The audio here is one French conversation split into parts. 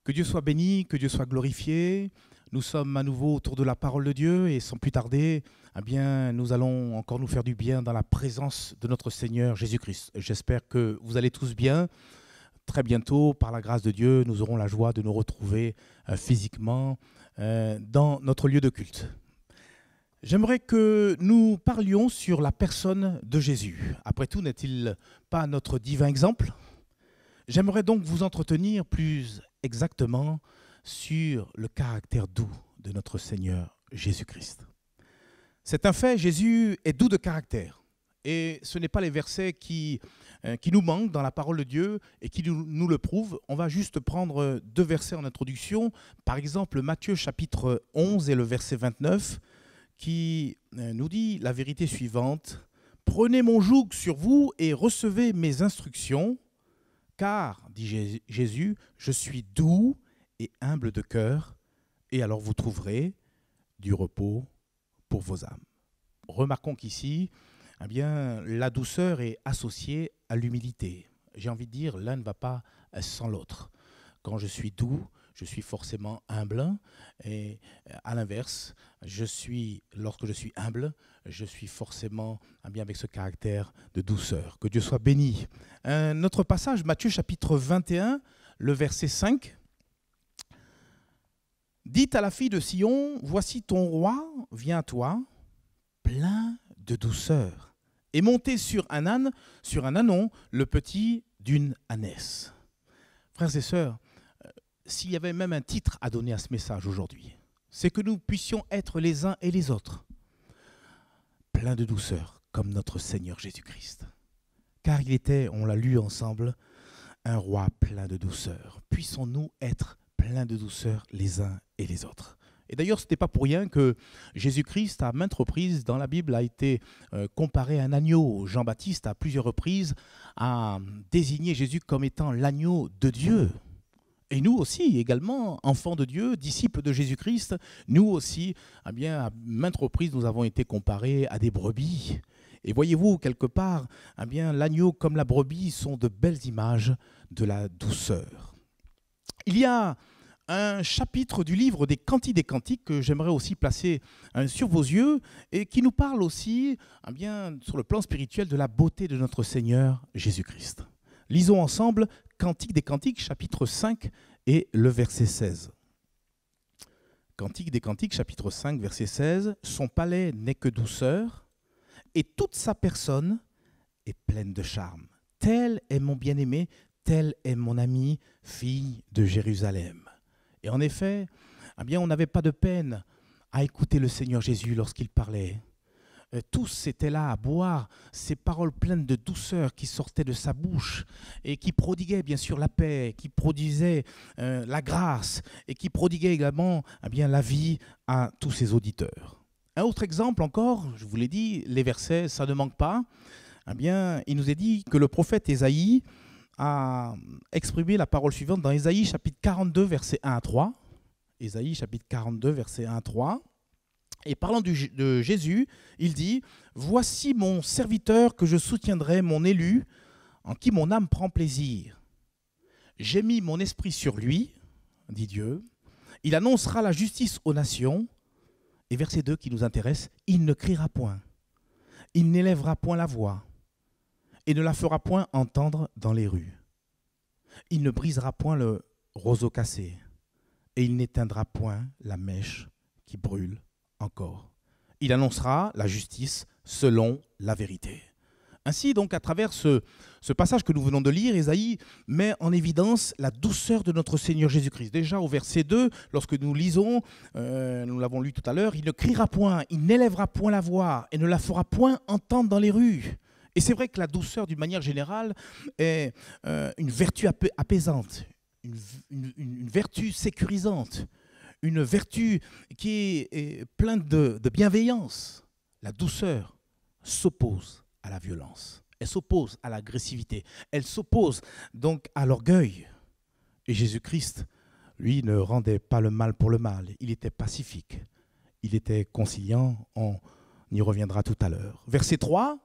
Que Dieu soit béni, que Dieu soit glorifié. Nous sommes à nouveau autour de la parole de Dieu et sans plus tarder, eh bien, nous allons encore nous faire du bien dans la présence de notre Seigneur Jésus-Christ. J'espère que vous allez tous bien. Très bientôt, par la grâce de Dieu, nous aurons la joie de nous retrouver physiquement dans notre lieu de culte. J'aimerais que nous parlions sur la personne de Jésus. Après tout, n'est-il pas notre divin exemple ? J'aimerais donc vous entretenir plus exactement sur le caractère doux de notre Seigneur Jésus-Christ. C'est un fait, Jésus est doux de caractère. Et ce n'est pas les versets qui nous manquent dans la parole de Dieu et qui nous le prouvent. On va juste prendre deux versets en introduction. Par exemple, Matthieu chapitre 11 et le verset 29 qui nous dit la vérité suivante. « Prenez mon joug sur vous et recevez mes instructions. Car, dit Jésus, je suis doux et humble de cœur, et alors vous trouverez du repos pour vos âmes. » Remarquons qu'ici, eh bien, la douceur est associée à l'humilité. J'ai envie de dire, l'un ne va pas sans l'autre. Quand je suis doux, je suis forcément humble, et à l'inverse, lorsque je suis humble, je suis forcément bien avec ce caractère de douceur. Que Dieu soit béni. Notre passage, Matthieu chapitre 21, le verset 5. « Dites à la fille de Sion, voici ton roi vient à toi, plein de douceur, et monté sur un ânon, le petit d'une ânesse. » Frères et sœurs, s'il y avait même un titre à donner à ce message aujourd'hui, c'est que nous puissions être les uns et les autres pleins de douceur, comme notre Seigneur Jésus-Christ. Car il était, on l'a lu ensemble, un roi plein de douceur. Puissons-nous être pleins de douceur les uns et les autres. Et d'ailleurs, ce n'était pas pour rien que Jésus-Christ, à maintes reprises dans la Bible, a été comparé à un agneau. Jean-Baptiste, à plusieurs reprises, a désigné Jésus comme étant l'agneau de Dieu. Et nous aussi, également, enfants de Dieu, disciples de Jésus-Christ, nous aussi, eh bien, à maintes reprises, nous avons été comparés à des brebis. Et voyez-vous, quelque part, eh bien, l'agneau comme la brebis sont de belles images de la douceur. Il y a un chapitre du livre des Cantiques des Cantiques que j'aimerais aussi placer sur vos yeux et qui nous parle aussi, eh bien, sur le plan spirituel, de la beauté de notre Seigneur Jésus-Christ. Lisons ensemble Cantique des Cantiques, chapitre 5 et le verset 16. Cantique des Cantiques, chapitre 5, verset 16. « Son palais n'est que douceur, et toute sa personne est pleine de charme. Tel est mon bien-aimé, tel est mon ami, fille de Jérusalem. » Et en effet, eh bien, on n'avait pas de peine à écouter le Seigneur Jésus lorsqu'il parlait. Tous étaient là à boire ces paroles pleines de douceur qui sortaient de sa bouche et qui prodiguaient bien sûr la paix, qui produisaient la grâce et qui prodiguaient également eh bien, la vie à tous ses auditeurs. Un autre exemple encore, je vous l'ai dit, les versets, ça ne manque pas. Eh bien, il nous est dit que le prophète Ésaïe a exprimé la parole suivante dans Ésaïe chapitre 42, versets 1 à 3. Ésaïe chapitre 42, versets 1 à 3. Et parlant de Jésus, il dit « Voici mon serviteur que je soutiendrai, mon élu, en qui mon âme prend plaisir. J'ai mis mon esprit sur lui, dit Dieu. Il annoncera la justice aux nations. » Et verset 2 qui nous intéresse, « Il ne criera point, il n'élèvera point la voix, et ne la fera point entendre dans les rues. Il ne brisera point le roseau cassé, et il n'éteindra point la mèche qui brûle encore. Il annoncera la justice selon la vérité. » Ainsi, donc, à travers ce passage que nous venons de lire, Ésaïe met en évidence la douceur de notre Seigneur Jésus-Christ. Déjà au verset 2, lorsque nous lisons, nous l'avons lu tout à l'heure, « Il ne criera point, il n'élèvera point la voix, et ne la fera point entendre dans les rues. » Et c'est vrai que la douceur, d'une manière générale, est une vertu apaisante, une vertu sécurisante, une vertu qui est pleine de bienveillance. La douceur s'oppose à la violence, elle s'oppose à l'agressivité, elle s'oppose donc à l'orgueil. Et Jésus-Christ, lui, ne rendait pas le mal pour le mal, il était pacifique, il était conciliant, on y reviendra tout à l'heure. Verset 3,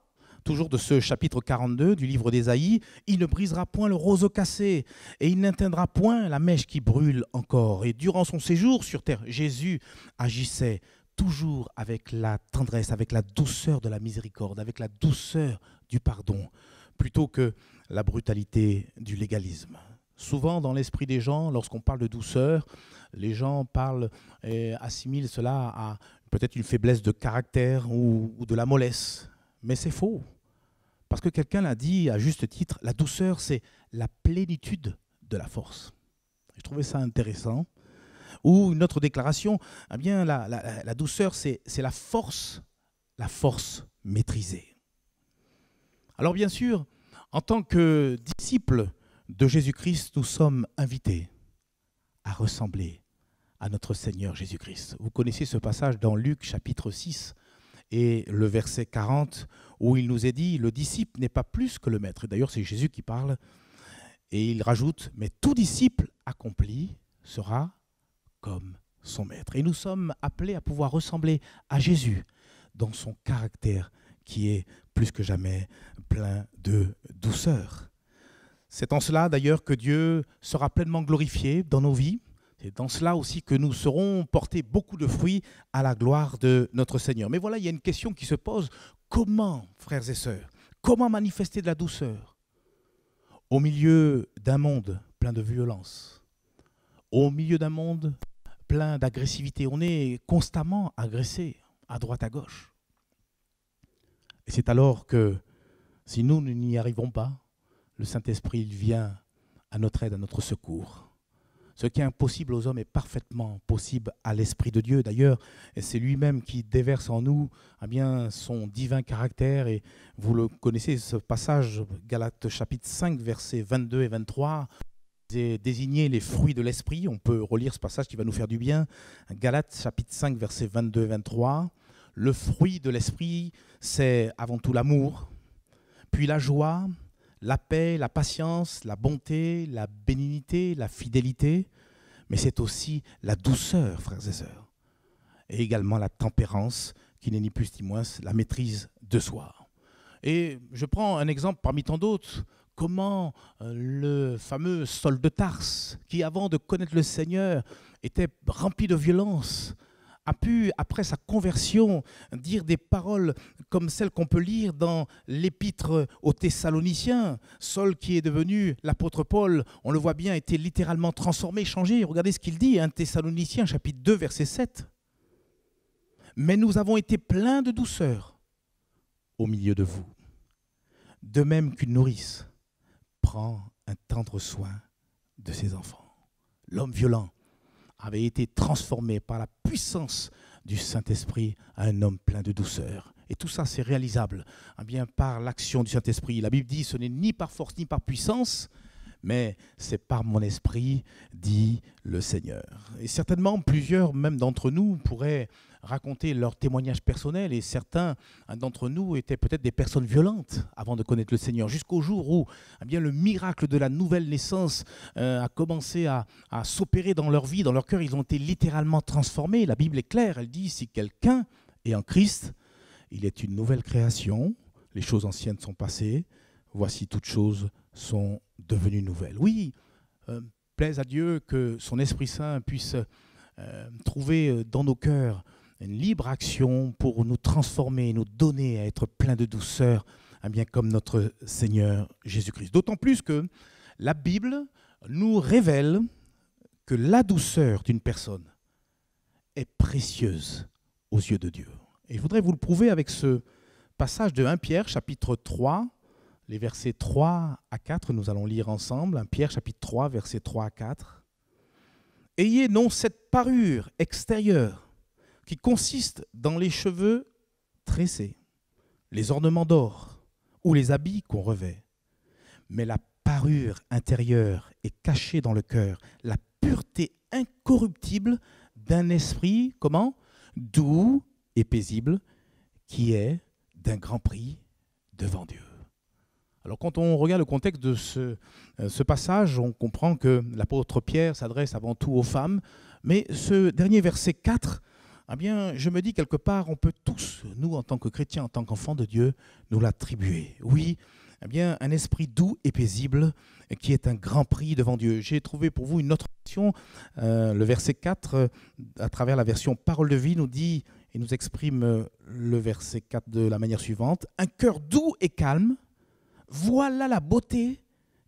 toujours de ce chapitre 42 du livre d'Ésaïe, « Il ne brisera point le roseau cassé, et il n'éteindra point la mèche qui brûle encore. » Et durant son séjour sur terre, Jésus agissait toujours avec la tendresse, avec la douceur de la miséricorde, avec la douceur du pardon, plutôt que la brutalité du légalisme. Souvent, dans l'esprit des gens, lorsqu'on parle de douceur, les gens parlent et assimilent cela à peut-être une faiblesse de caractère ou de la mollesse. Mais c'est faux. Parce que quelqu'un l'a dit à juste titre, la douceur, c'est la plénitude de la force. Je trouvais ça intéressant. Ou une autre déclaration, eh bien, la douceur, c'est la force maîtrisée. Alors bien sûr, en tant que disciples de Jésus-Christ, nous sommes invités à ressembler à notre Seigneur Jésus-Christ. Vous connaissez ce passage dans Luc chapitre 6 et le verset 40 où il nous est dit « Le disciple n'est pas plus que le maître ». D'ailleurs, c'est Jésus qui parle et il rajoute « Mais tout disciple accompli sera comme son maître ». Et nous sommes appelés à pouvoir ressembler à Jésus dans son caractère qui est plus que jamais plein de douceur. C'est en cela d'ailleurs que Dieu sera pleinement glorifié dans nos vies. C'est dans cela aussi que nous serons portés beaucoup de fruits à la gloire de notre Seigneur. Mais voilà, il y a une question qui se pose. Comment, frères et sœurs, comment manifester de la douceur au milieu d'un monde plein de violence, au milieu d'un monde plein d'agressivité? On est constamment agressé à droite à gauche. Et c'est alors que, si nous n'y arrivons pas, le Saint-Esprit vient à notre aide, à notre secours. Ce qui est impossible aux hommes est parfaitement possible à l'Esprit de Dieu. D'ailleurs, c'est lui-même qui déverse en nous bien, son divin caractère. Et vous le connaissez, ce passage, Galates chapitre 5, versets 22 et 23, c'est désigner les fruits de l'Esprit. On peut relire ce passage qui va nous faire du bien. Galates chapitre 5, versets 22 et 23. Le fruit de l'Esprit, c'est avant tout l'amour, puis la joie, la paix, la patience, la bonté, la bénignité, la fidélité, mais c'est aussi la douceur, frères et sœurs, et également la tempérance, qui n'est ni plus ni moins la maîtrise de soi. Et je prends un exemple parmi tant d'autres. Comment le fameux Saul de Tarse, qui avant de connaître le Seigneur était rempli de violence, a pu, après sa conversion, dire des paroles comme celles qu'on peut lire dans l'épître aux Thessaloniciens. Saul, qui est devenu l'apôtre Paul, on le voit bien, était littéralement transformé, changé. Regardez ce qu'il dit, 1 Thessaloniciens, chapitre 2, verset 7. « Mais nous avons été pleins de douceur au milieu de vous, de même qu'une nourrice prend un tendre soin de ses enfants. » L'homme violent avait été transformé par la puissance du Saint-Esprit à un homme plein de douceur. Et tout ça, c'est réalisable bien, par l'action du Saint-Esprit. La Bible dit, ce n'est ni par force ni par puissance, mais c'est par mon esprit, dit le Seigneur. Et certainement, plusieurs, même d'entre nous, pourraient raconter leur témoignage personnel, et certains d'entre nous étaient peut-être des personnes violentes avant de connaître le Seigneur, jusqu'au jour où bien, le miracle de la nouvelle naissance a commencé à s'opérer dans leur vie, dans leur cœur. Ils ont été littéralement transformés. La Bible est claire, elle dit, si quelqu'un est en Christ, il est une nouvelle création, les choses anciennes sont passées, voici toutes choses sont devenues nouvelles. Oui, plaise à Dieu que son Esprit Saint puisse trouver dans nos cœurs une libre action pour nous transformer, nous donner à être pleins de douceur, bien comme notre Seigneur Jésus-Christ. D'autant plus que la Bible nous révèle que la douceur d'une personne est précieuse aux yeux de Dieu. Et je voudrais vous le prouver avec ce passage de 1 Pierre, chapitre 3, les versets 3 à 4, nous allons lire ensemble. 1 Pierre, chapitre 3, versets 3 à 4. « Ayez non cette parure extérieure qui consiste dans les cheveux tressés, les ornements d'or ou les habits qu'on revêt, mais la parure intérieure est cachée dans le cœur, la pureté incorruptible d'un esprit, comment ? Doux et paisible, qui est d'un grand prix devant Dieu. » Alors quand on regarde le contexte de ce passage, on comprend que l'apôtre Pierre s'adresse avant tout aux femmes, mais ce dernier verset 4 eh bien, je me dis quelque part, on peut tous, nous, en tant que chrétiens, en tant qu'enfants de Dieu, nous l'attribuer. Oui, eh bien, un esprit doux et paisible qui est un grand prix devant Dieu. J'ai trouvé pour vous une autre version, le verset 4, à travers la version Parole de vie, nous dit et nous exprime le verset 4 de la manière suivante. Un cœur doux et calme, voilà la beauté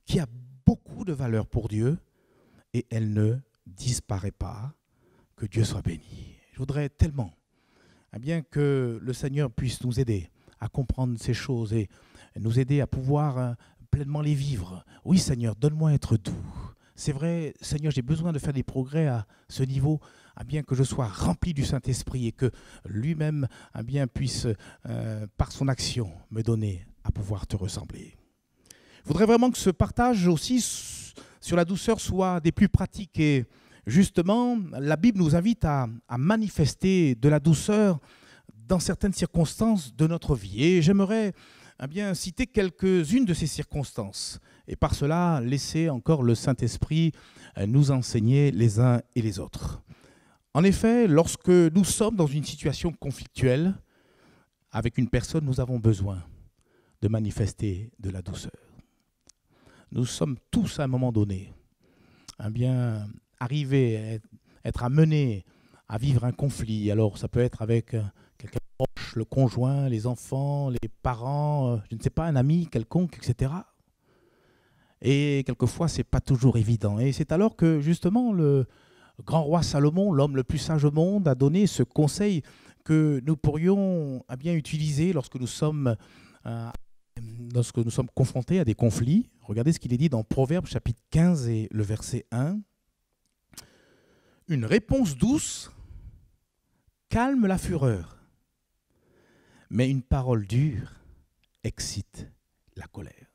qui a beaucoup de valeur pour Dieu et elle ne disparaît pas. Que Dieu soit béni. Je voudrais tellement bien que le Seigneur puisse nous aider à comprendre ces choses et nous aider à pouvoir pleinement les vivre. Oui, Seigneur, donne-moi à être doux. C'est vrai, Seigneur, j'ai besoin de faire des progrès à ce niveau, bien que je sois rempli du Saint-Esprit et que lui-même bien puisse, par son action, me donner à pouvoir te ressembler. Je voudrais vraiment que ce partage aussi sur la douceur soit des plus pratiques et justement, la Bible nous invite à manifester de la douceur dans certaines circonstances de notre vie. Et j'aimerais bien citer quelques-unes de ces circonstances. Et par cela, laisser encore le Saint-Esprit nous enseigner les uns et les autres. En effet, lorsque nous sommes dans une situation conflictuelle avec une personne, nous avons besoin de manifester de la douceur. Nous sommes tous à un moment donné arriver, être amené à vivre un conflit. Alors, ça peut être avec quelqu'un de proche, le conjoint, les enfants, les parents, je ne sais pas, un ami quelconque, etc. Et quelquefois, ce n'est pas toujours évident. Et c'est alors que, justement, le grand roi Salomon, l'homme le plus sage au monde, a donné ce conseil que nous pourrions bien utiliser lorsque nous sommes confrontés à des conflits. Regardez ce qu'il est dit dans Proverbes, chapitre 15 et le verset 1. Une réponse douce calme la fureur, mais une parole dure excite la colère.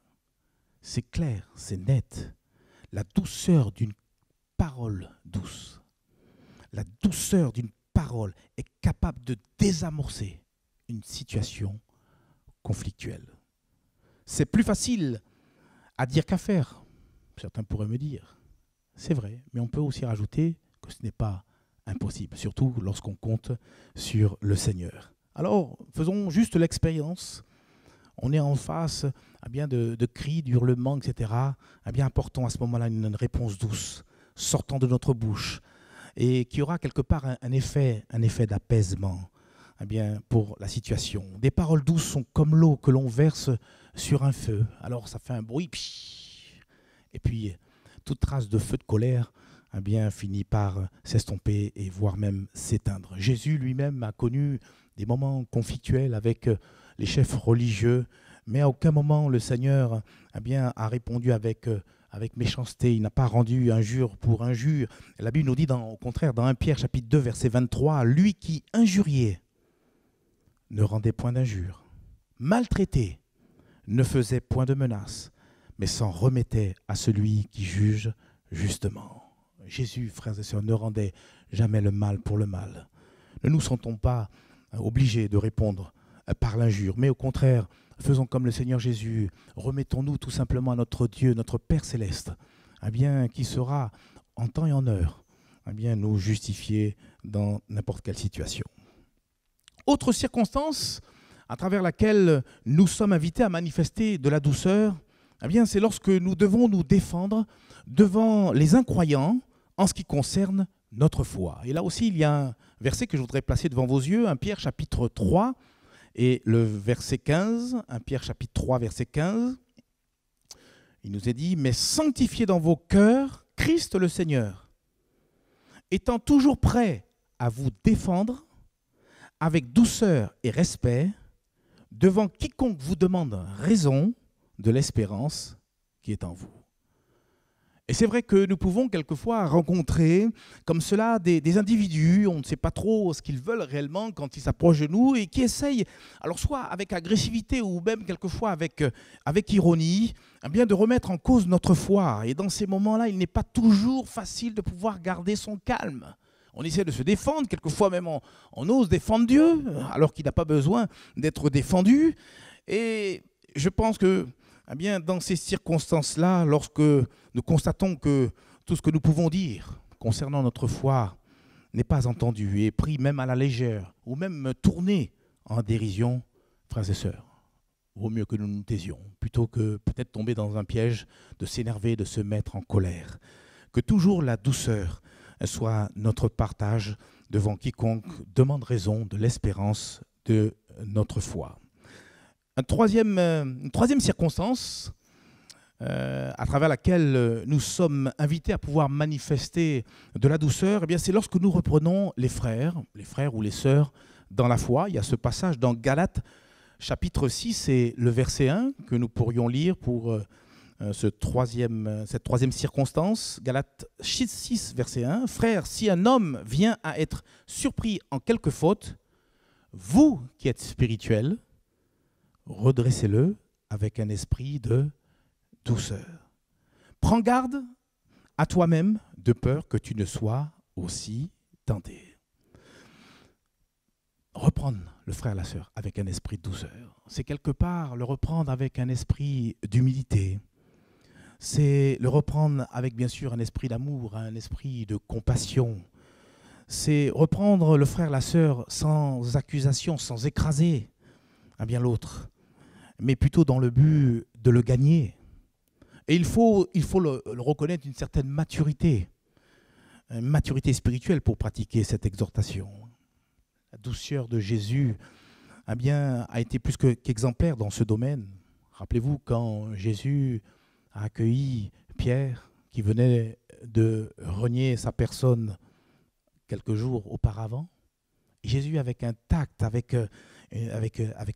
C'est clair, c'est net. La douceur d'une parole douce, la douceur d'une parole est capable de désamorcer une situation conflictuelle. C'est plus facile à dire qu'à faire, certains pourraient me dire. C'est vrai, mais on peut aussi rajouter que ce n'est pas impossible, surtout lorsqu'on compte sur le Seigneur. Alors, faisons juste l'expérience. On est en face de cris, d'hurlements, etc. Apportons à ce moment-là une réponse douce, sortant de notre bouche, et qui aura quelque part un effet d'apaisement pour la situation. Des paroles douces sont comme l'eau que l'on verse sur un feu. Alors, ça fait un bruit, et puis toute trace de feu de colère finit par s'estomper et voire même s'éteindre. Jésus lui-même a connu des moments conflictuels avec les chefs religieux, mais à aucun moment le Seigneur a répondu avec méchanceté. Il n'a pas rendu injure pour injure. La Bible nous dit au contraire dans 1 Pierre chapitre 2 verset 23, « Lui qui injuriait ne rendait point d'injure, maltraité ne faisait point de menace, mais s'en remettait à celui qui juge justement. » Jésus, frères et sœurs, ne rendait jamais le mal pour le mal. Ne nous sentons pas obligés de répondre par l'injure, mais au contraire, faisons comme le Seigneur Jésus, remettons-nous tout simplement à notre Dieu, notre Père Céleste, qui sera en temps et en heure, nous justifier dans n'importe quelle situation. Autre circonstance à travers laquelle nous sommes invités à manifester de la douceur, c'est lorsque nous devons nous défendre devant les incroyants en ce qui concerne notre foi. Et là aussi, il y a un verset que je voudrais placer devant vos yeux, 1 Pierre chapitre 3 et le verset 15, 1 Pierre chapitre 3 verset 15. Il nous est dit « Mais sanctifiez dans vos cœurs Christ le Seigneur, étant toujours prêt à vous défendre avec douceur et respect devant quiconque vous demande raison de l'espérance qui est en vous. » Et c'est vrai que nous pouvons quelquefois rencontrer comme cela des individus, on ne sait pas trop ce qu'ils veulent réellement quand ils s'approchent de nous et qui essayent, alors soit avec agressivité ou même quelquefois avec ironie, de remettre en cause notre foi. Et dans ces moments-là, il n'est pas toujours facile de pouvoir garder son calme. On essaie de se défendre, quelquefois même on ose défendre Dieu alors qu'il n'a pas besoin d'être défendu. Et je pense que dans ces circonstances-là, lorsque nous constatons que tout ce que nous pouvons dire concernant notre foi n'est pas entendu et pris même à la légère, ou même tourné en dérision, frères et sœurs. Vaut mieux que nous nous taisions, plutôt que peut-être tomber dans un piège de s'énerver, de se mettre en colère. Que toujours la douceur soit notre partage devant quiconque demande raison de l'espérance de notre foi. Une troisième circonstance à travers laquelle nous sommes invités à pouvoir manifester de la douceur, eh bien, c'est lorsque nous reprenons les frères ou les sœurs dans la foi. Il y a ce passage dans Galates chapitre 6 et le verset 1 que nous pourrions lire pour cette troisième circonstance. Galates 6, verset 1. « Frères, si un homme vient à être surpris en quelque faute, vous qui êtes spirituels, redressez-le avec un esprit de douceur. Prends garde à toi-même de peur que tu ne sois aussi tenté. » Reprendre le frère et la sœur avec un esprit de douceur, c'est quelque part le reprendre avec un esprit d'humilité. C'est le reprendre avec bien sûr un esprit d'amour, un esprit de compassion. C'est reprendre le frère et la sœur sans accusation, sans écraser bien l'autre, mais plutôt dans le but de le gagner. Et il faut le reconnaître une certaine maturité, une maturité spirituelle pour pratiquer cette exhortation. La douceur de Jésus a été plus qu'exemplaire dans ce domaine. Rappelez-vous quand Jésus a accueilli Pierre qui venait de renier sa personne quelques jours auparavant. Jésus, avec un tact, avec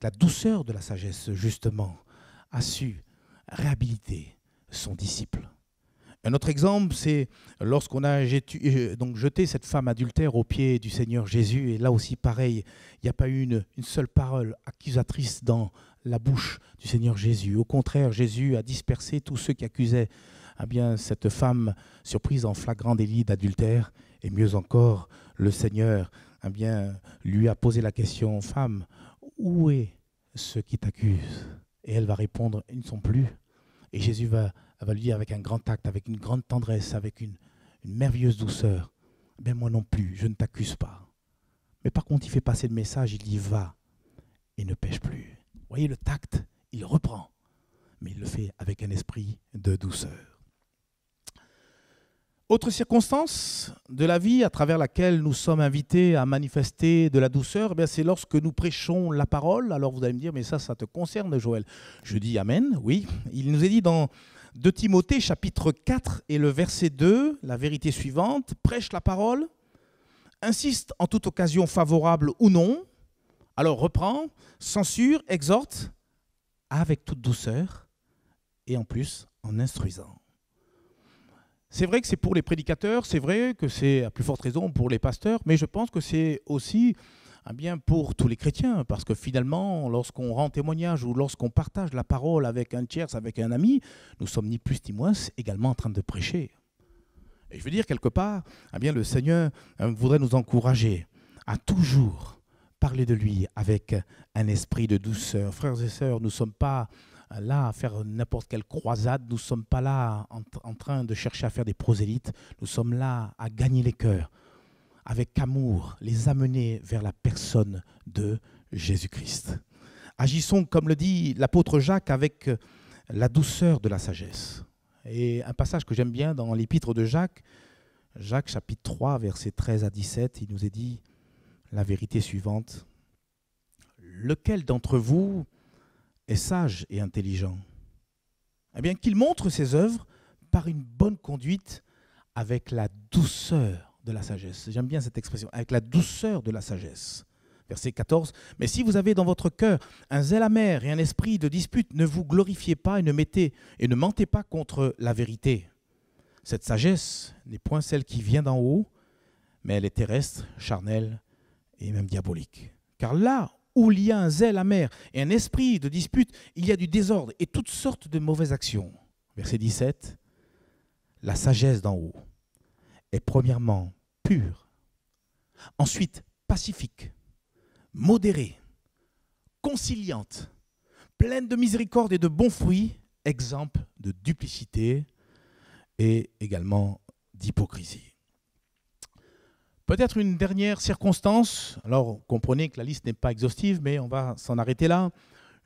la douceur de la sagesse, justement, a su réhabiliter son disciple. Un autre exemple, c'est lorsqu'on a jeté cette femme adultère aux pieds du Seigneur Jésus. Et là aussi, pareil, il n'y a pas eu une seule parole accusatrice dans la bouche du Seigneur Jésus. Au contraire, Jésus a dispersé tous ceux qui accusaient cette femme surprise en flagrant délit d'adultère. Et mieux encore, le Seigneur lui a posé la question, « Femme, où est ceux qui t'accusent ?» Et elle va répondre, « Ils ne sont plus. » Et Jésus va lui dire avec un grand tact, avec une grande tendresse, avec une merveilleuse douceur, « Ben moi non plus, je ne t'accuse pas. » Mais par contre, il fait passer le message, il dit « Va et ne pêche plus. » Vous voyez le tact, il reprend, mais il le fait avec un esprit de douceur. Autre circonstance de la vie à travers laquelle nous sommes invités à manifester de la douceur, c'est lorsque nous prêchons la parole. Alors vous allez me dire, mais ça te concerne, Joël. Je dis Amen, oui. Il nous est dit dans 2 Timothée chapitre 4 et le verset 2, la vérité suivante, « Prêche la parole, insiste en toute occasion favorable ou non, alors reprend, censure, exhorte, avec toute douceur et en plus en instruisant. » C'est vrai que c'est pour les prédicateurs, c'est vrai que c'est à plus forte raison pour les pasteurs, mais je pense que c'est aussi pour tous les chrétiens, parce que finalement, lorsqu'on rend témoignage ou lorsqu'on partage la parole avec un tiers, avec un ami, nous sommes ni plus ni moins également en train de prêcher. Et je veux dire, quelque part, le Seigneur voudrait nous encourager à toujours parler de lui avec un esprit de douceur. Frères et sœurs, nous ne sommes pas là à faire n'importe quelle croisade, nous ne sommes pas là en train de chercher à faire des prosélytes, nous sommes là à gagner les cœurs, avec amour, les amener vers la personne de Jésus-Christ. Agissons, comme le dit l'apôtre Jacques, avec la douceur de la sagesse. Et un passage que j'aime bien dans l'épître de Jacques, Jacques chapitre 3, versets 13 à 17, il nous est dit la vérité suivante. « Lequel d'entre vous est sage et intelligent ? Eh bien, qu'il montre ses œuvres par une bonne conduite avec la douceur de la sagesse. » J'aime bien cette expression, avec la douceur de la sagesse. Verset 14. « Mais si vous avez dans votre cœur un zèle amer et un esprit de dispute, ne vous glorifiez pas et ne mentez pas contre la vérité. Cette sagesse n'est point celle qui vient d'en haut, mais elle est terrestre, charnelle et même diabolique. Car là où il y a un zèle amer et un esprit de dispute, il y a du désordre et toutes sortes de mauvaises actions. » Verset 17. « La sagesse d'en haut est premièrement pure, ensuite pacifique, modérée, conciliante, pleine de miséricorde et de bons fruits, exempte de duplicité et également d'hypocrisie. » Peut-être une dernière circonstance. Alors, comprenez que la liste n'est pas exhaustive, mais on va s'en arrêter là.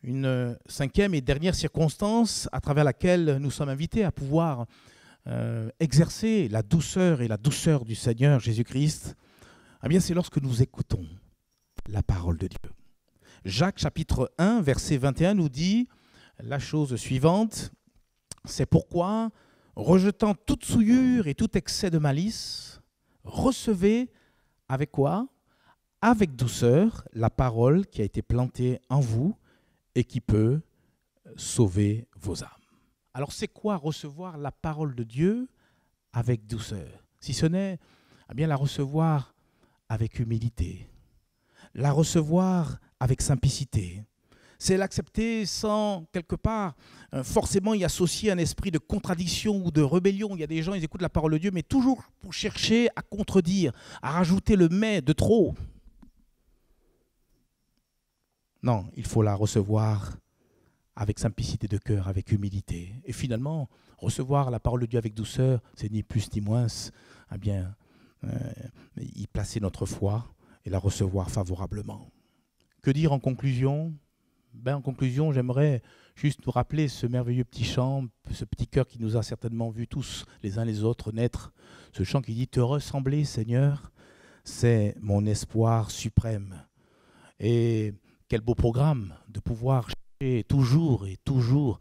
Une cinquième et dernière circonstance à travers laquelle nous sommes invités à pouvoir exercer la douceur et la douceur du Seigneur Jésus-Christ, eh bien, c'est lorsque nous écoutons la parole de Dieu. Jacques chapitre 1, verset 21 nous dit la chose suivante, c'est pourquoi, rejetant toute souillure et tout excès de malice, recevez avec quoi? Avec douceur la parole qui a été plantée en vous et qui peut sauver vos âmes. Alors c'est quoi recevoir la parole de Dieu avec douceur? Si ce n'est eh bien la recevoir avec humilité, la recevoir avec simplicité. C'est l'accepter sans, quelque part, forcément y associer un esprit de contradiction ou de rébellion. Il y a des gens, ils écoutent la parole de Dieu, mais toujours pour chercher à contredire, à rajouter le « mais » de trop. Non, il faut la recevoir avec simplicité de cœur, avec humilité. Et finalement, recevoir la parole de Dieu avec douceur, c'est ni plus ni moins, eh bien, y placer notre foi et la recevoir favorablement. Que dire en conclusion? En conclusion, j'aimerais juste nous rappeler ce merveilleux petit chant, ce petit cœur qui nous a certainement vus tous les uns les autres naître. Ce chant qui dit « Te ressembler, Seigneur, c'est mon espoir suprême ». Et quel beau programme de pouvoir chercher toujours et toujours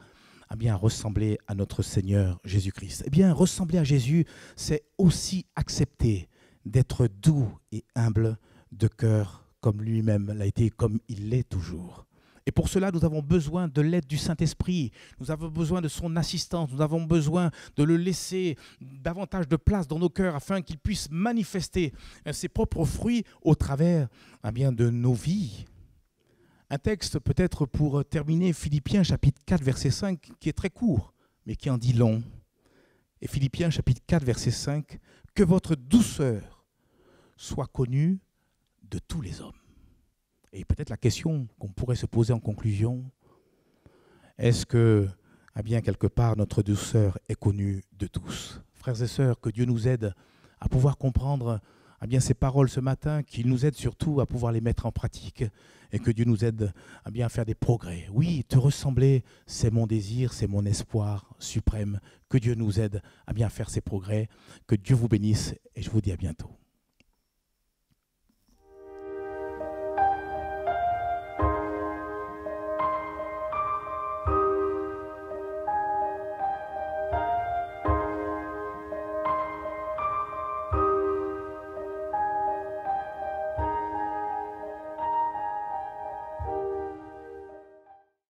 eh bien, ressembler à notre Seigneur Jésus-Christ. Eh bien, ressembler à Jésus, c'est aussi accepter d'être doux et humble de cœur comme lui-même l'a été, comme il l'est toujours. Et pour cela, nous avons besoin de l'aide du Saint-Esprit, nous avons besoin de son assistance, nous avons besoin de le laisser davantage de place dans nos cœurs afin qu'il puisse manifester ses propres fruits au travers eh bien, de nos vies. Un texte peut-être pour terminer, Philippiens chapitre 4, verset 5, qui est très court, mais qui en dit long. Et Philippiens chapitre 4, verset 5, « Que votre douceur soit connue de tous les hommes. » Et peut-être la question qu'on pourrait se poser en conclusion, est-ce que, eh bien, quelque part, notre douceur est connue de tous? Frères et sœurs, que Dieu nous aide à pouvoir comprendre eh bien, ces paroles ce matin, qu'il nous aide surtout à pouvoir les mettre en pratique et que Dieu nous aide eh bien, à faire des progrès. Oui, te ressembler, c'est mon désir, c'est mon espoir suprême. Que Dieu nous aide eh bien, à faire ces progrès. Que Dieu vous bénisse et je vous dis à bientôt.